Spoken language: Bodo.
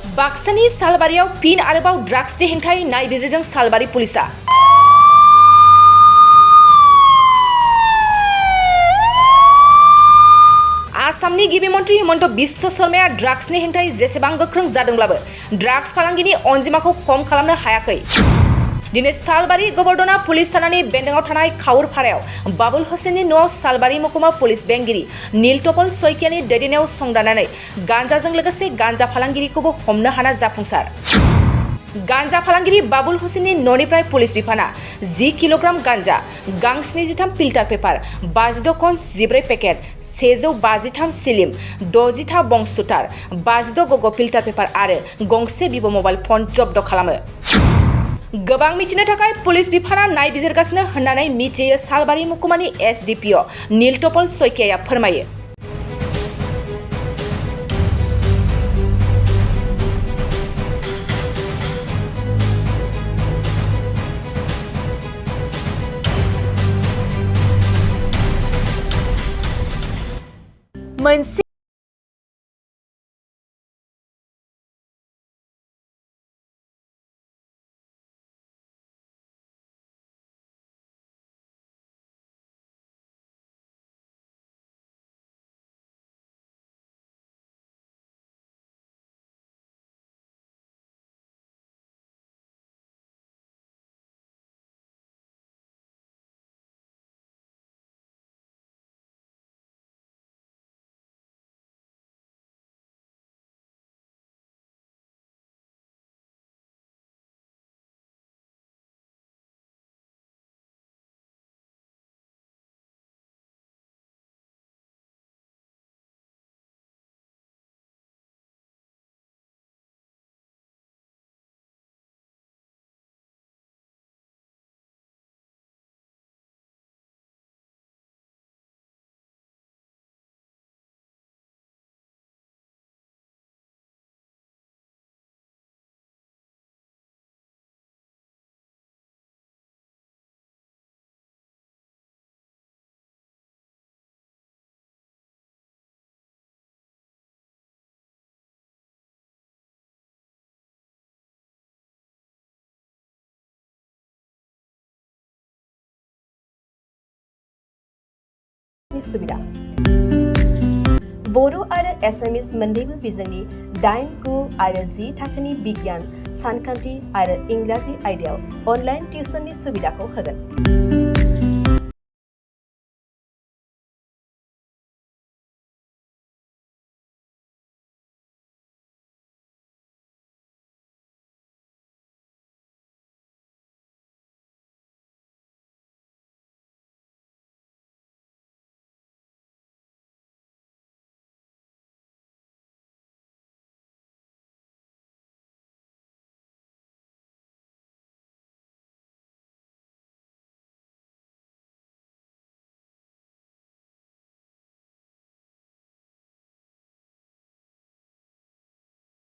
बाक्सानि सालबारियाव फिन आरोबाव ड्राग्सनि हेंथायै नायबिजिरदों सालबारि पुलिसा। आसामनि गिबि मन्त्रि हिमन्त बिश्व शर्माया ड्राग्सनि हेंथायै जेसेबां गोख्रों जादोंब्लाबो ड्राग्स फालांगिनि अनजिमाखौ खम खालामनो हायाखै। दिनै सालबारि गोबर्धना पुलिस थानानि बेन्दोंआव थानाय खाउरपारायाव बाबुल हुसेननि न'आव सालबारि महकुमा पुलिस बेंगिरि नीलतपल शइकियानि दैदेननायाव संदाननानै गान्जाजों लोगोसे गान्जा फालांगिरिखौबो हमनो हाना जाफुंसार। गान्जा फालांगिरि बाबुल हुसेननि न'निफ्राय पुलिस बिफाना 10 किल'ग्राम गान्जा, गां 73 फिल्टार पेपार, 52 कन 14 पेकेट, 153 सिलिम, 60 था बं सुटार, 52 गग' फिल्टार पेपार आरो गंसे भिभ' मबाइल फन जब्द खालामो। गोबां मिथिनो थाखाय पुलिस बिफाना नायबिजिरगासिनो होननानै मिथियो सालबारि महकुमानि एसडिपिअ नीलतपल शइकियाया फोरमायो। मोनसे सुबिदा बर' आरो एसामिस मोन्नैबो बिजोंनि 8, 9 आरो 10 थाखोनि बिगियान, सानखान्थि आरो इंराजि आयदायाव अनलाइन टिउसननि सुबिदाखौ होगोन।